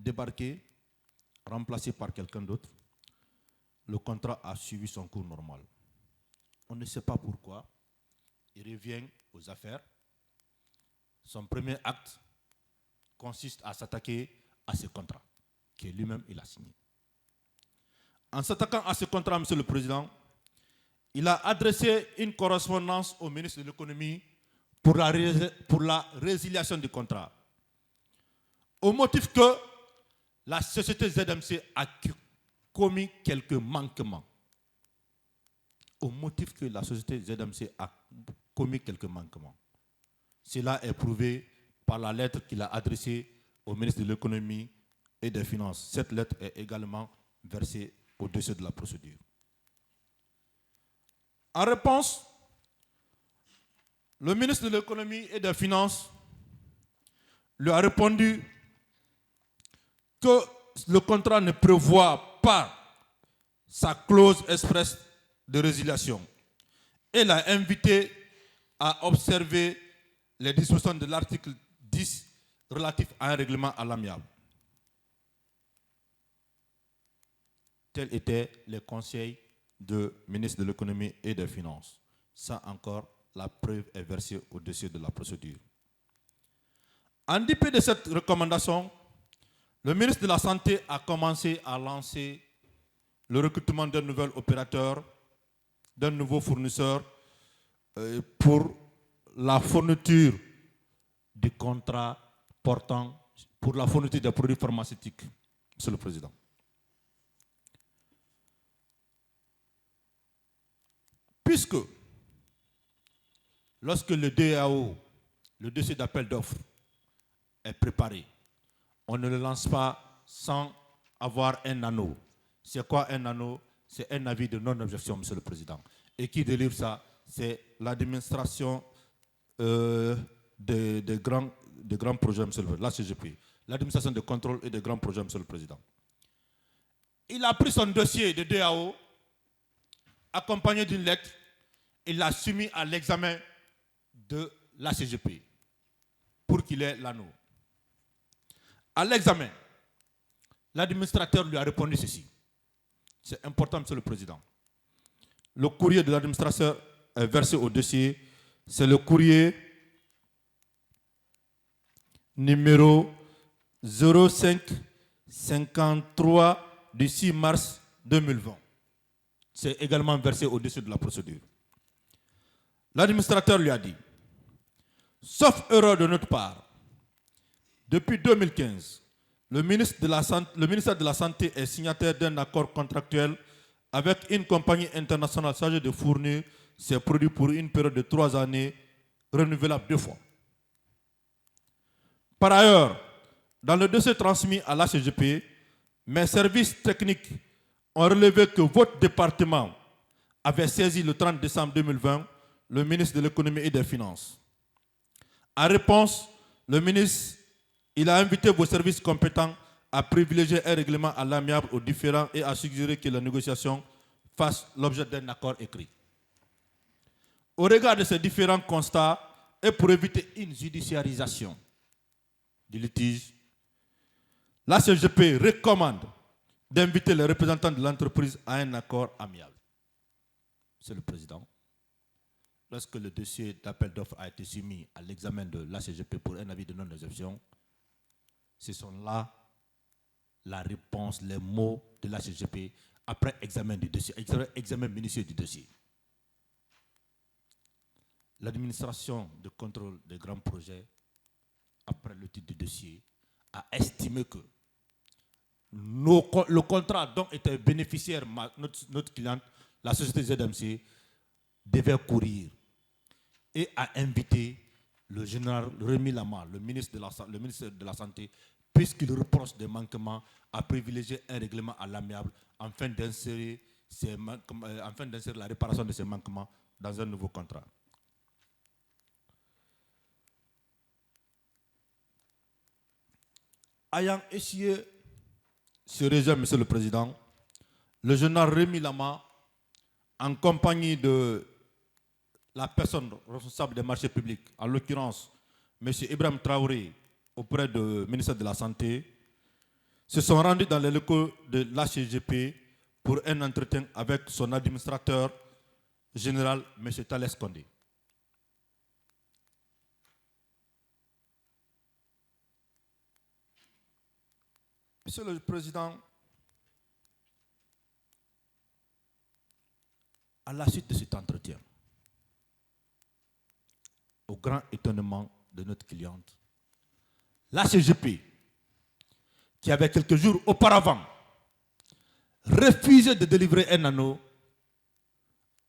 débarqué, remplacé par quelqu'un d'autre. Le contrat a suivi son cours normal. On ne sait pas pourquoi. Il revient aux affaires. Son premier acte consiste à s'attaquer à ce contrat que lui-même il a signé. En s'attaquant à ce contrat, Monsieur le Président, il a adressé une correspondance au ministre de l'Économie pour la résiliation du contrat, au motif que la société ZMC a commis quelques manquements. Au motif que la société ZMC a commis quelques manquements. Cela est prouvé par la lettre qu'il a adressée au ministre de l'Économie et des Finances. Cette lettre est également versée au dossier de la procédure. En réponse, le ministre de l'Économie et des Finances lui a répondu que le contrat ne prévoit pas sa clause expresse de résiliation et l'a invité à observer les dispositions de l'article 10 relatif à un règlement à l'amiable. Tels étaient les conseils du ministre de l'Économie et des Finances. Ça encore, la preuve est versée au dossier de la procédure. En dépit de cette recommandation, le ministre de la Santé a commencé à lancer le recrutement d'un nouvel opérateur, d'un nouveau fournisseur pour la fourniture du contrat portant pour la fourniture des produits pharmaceutiques, Monsieur le Président. Puisque, lorsque le DAO, le dossier d'appel d'offres, est préparé, on ne le lance pas sans avoir un anneau. C'est quoi un anneau? C'est un avis de non-objection, Monsieur le Président. Et qui délivre ça? C'est l'administration des grands projets, Monsieur le Président, la CGP. L'administration de contrôle et des grands projets, Monsieur le Président. Il a pris son dossier de DAO, accompagné d'une lettre, il l'a soumis à l'examen de la CGP pour qu'il ait l'anneau. À l'examen, l'administrateur lui a répondu ceci. C'est important, Monsieur le Président. Le courrier de l'administrateur est versé au dossier. C'est le courrier numéro 0553 du 6 mars 2020. C'est également versé au dossier de la procédure. L'administrateur lui a dit, sauf erreur de notre part, depuis 2015, le ministère de la Santé est signataire d'un accord contractuel avec une compagnie internationale chargée de fournir ses produits pour une période de 3 années, renouvelable 2 fois. Par ailleurs, dans le dossier transmis à l'ACGP, mes services techniques ont relevé que votre département avait saisi le 30 décembre 2020 le ministre de l'Économie et des Finances. En réponse, le ministre il a invité vos services compétents à privilégier un règlement à l'amiable aux différends et à suggérer que la négociation fasse l'objet d'un accord écrit. Au regard de ces différents constats et pour éviter une judiciarisation du litige, la CGP recommande d'inviter les représentants de l'entreprise à un accord amiable. Monsieur le Président, lorsque le dossier d'appel d'offres a été soumis à l'examen de la CGP pour un avis de non-exception, ce sont là la réponse, les mots de la CGP après examen du dossier, examen minutieux du dossier. L'administration de contrôle des grands projets, après le titre du dossier, a estimé que le contrat dont était bénéficiaire notre cliente, la société ZMC, devait courir et a invité le général Rémi Lama, le ministre de la Santé, puisqu'il reproche des manquements, à privilégier un règlement à l'amiable afin d'insérer la réparation de ces manquements dans un nouveau contrat. Ayant essuyé ce rejet, Monsieur le Président, le général Rémi Lama, en compagnie de la personne responsable des marchés publics, en l'occurrence M. Ibrahim Traoré, auprès du ministère de la Santé, se sont rendus dans les locaux de l'HGP pour un entretien avec son administrateur général, M. Thalès Condé. Monsieur le Président, à la suite de cet entretien, au grand étonnement de notre cliente, la CGP, qui avait quelques jours auparavant refusé de délivrer un anneau,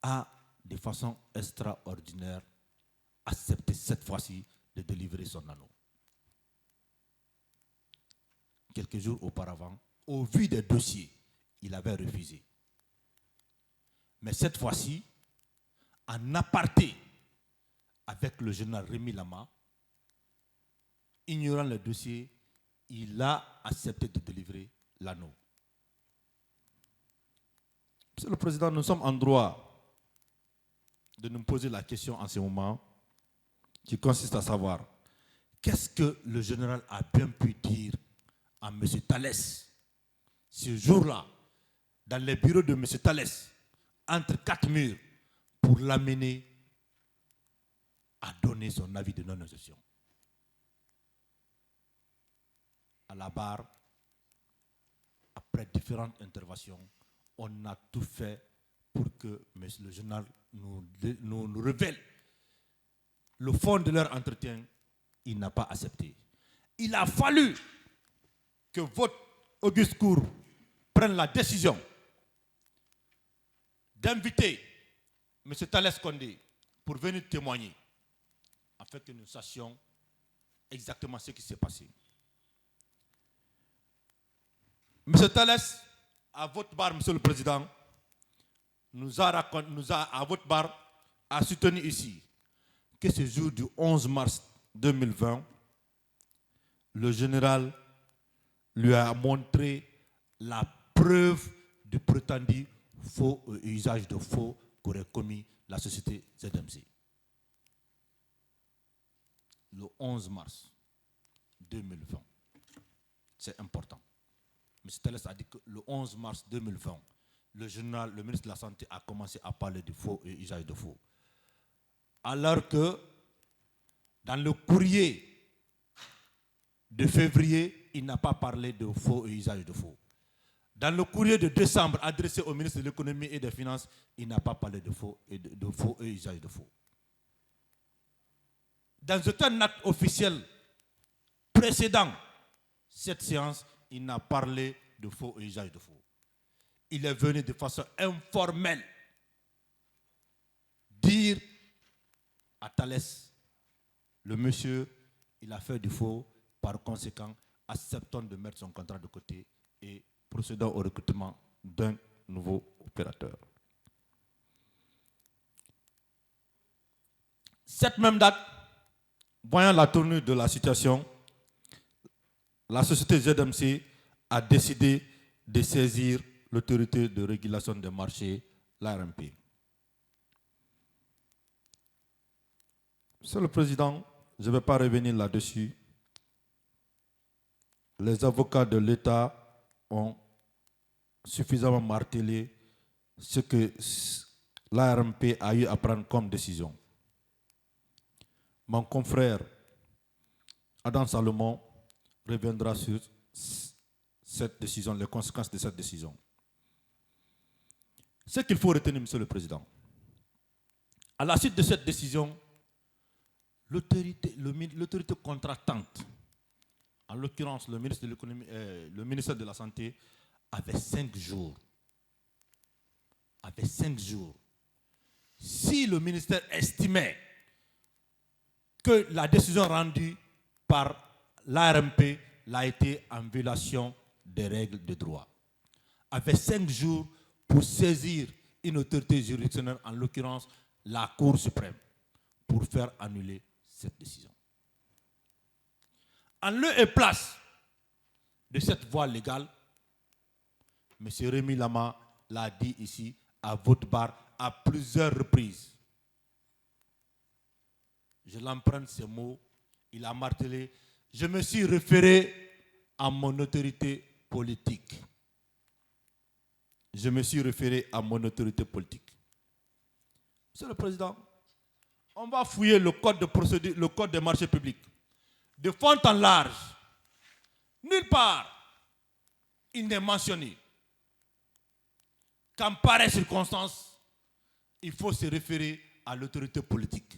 a de façon extraordinaire accepté cette fois-ci de délivrer son anneau. Quelques jours auparavant, au vu des dossiers, il avait refusé. Mais cette fois-ci, en aparté avec le général Rémi Lama, ignorant le dossier, il a accepté de délivrer l'anneau. Monsieur le Président, nous sommes en droit de nous poser la question en ce moment qui consiste à savoir qu'est-ce que le général a bien pu dire à M. Thalès ce jour-là, dans les bureaux de M. Thalès, entre quatre murs, pour l'amener à donner son avis de non-objection. À la barre, après différentes interventions, on a tout fait pour que le général nous révèle le fond de leur entretien. Il n'a pas accepté. Il a fallu que votre Auguste Cour prenne la décision d'inviter M. Thalès Condé pour venir témoigner, afin que nous sachions exactement ce qui s'est passé. M. Thalès, à votre barre, Monsieur le Président, nous a à votre barre, a soutenu ici que ce jour du 11 mars 2020, le général lui a montré la preuve du prétendu faux usage de faux qu'aurait commis la société ZMC. Le 11 mars 2020. C'est important. M. Thalès a dit que le 11 mars 2020, le ministre de la Santé a commencé à parler de faux et usage de faux. Alors que dans le courrier de février, il n'a pas parlé de faux et usage de faux. Dans le courrier de décembre adressé au ministre de l'économie et des finances, il n'a pas parlé de faux et usage de faux. Dans un acte officiel précédent cette séance, il n'a parlé de faux et usage de faux. Il est venu de façon informelle dire à Thalès, le monsieur, il a fait du faux, par conséquent, acceptons de mettre son contrat de côté et procédons au recrutement d'un nouveau opérateur. Cette même date, voyant la tournure de la situation, la société ZMC a décidé de saisir l'autorité de régulation des marchés, l'ARMP. Monsieur le Président, je ne vais pas revenir là-dessus. Les avocats de l'État ont suffisamment martelé ce que l'ARMP a eu à prendre comme décision. Mon confrère Adam Salomon reviendra sur cette décision, les conséquences de cette décision. Ce qu'il faut retenir, Monsieur le Président, à la suite de cette décision, l'autorité contractante, en l'occurrence le ministre de l'économie, le ministère de la Santé, avait 5 jours. Si le ministère estimait que la décision rendue par l'ARMP l'a été en violation des règles de droit, avait 5 jours pour saisir une autorité juridictionnelle, en l'occurrence la Cour suprême, pour faire annuler cette décision. En lieu et place de cette voie légale, M. Rémi Lama l'a dit ici à votre barre à plusieurs reprises. Je l'emprunte ces mots, il a martelé. Je me suis référé à mon autorité politique. Je me suis référé à mon autorité politique. Monsieur le Président, on va fouiller le code de procédure, le code des marchés publics. De fond en large, nulle part, il n'est mentionné qu'en pareille circonstance, il faut se référer à l'autorité politique.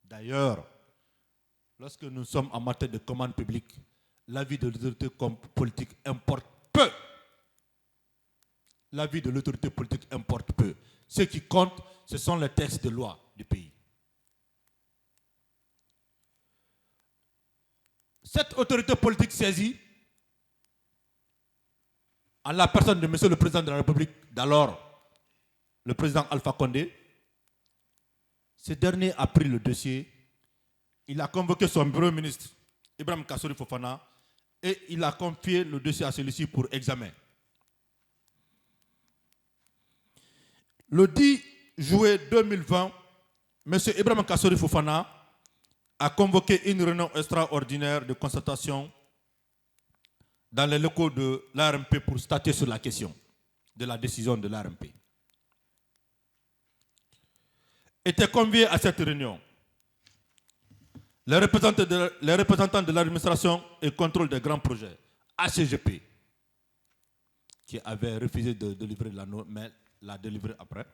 D'ailleurs, lorsque nous sommes en matière de commande publique, l'avis de l'autorité politique importe peu. L'avis de l'autorité politique importe peu. Ce qui compte, ce sont les textes de loi du pays. Cette autorité politique saisie, en la personne de Monsieur le Président de la République d'alors, le président Alpha Condé, ce dernier a pris le dossier, il a convoqué son bureau ministre, Ibrahim Kassory Fofana, et il a confié le dossier à celui-ci pour examen. Le 10 juillet 2020, M. Ibrahim Kassory Fofana a convoqué une réunion extraordinaire de concertation dans les locaux de l'ARMP pour statuer sur la question de la décision de l'ARMP. Étaient conviés à cette réunion les représentants de l'administration et contrôle des grands projets, ACGP, qui avaient refusé de délivrer la note, mais l'a délivré après.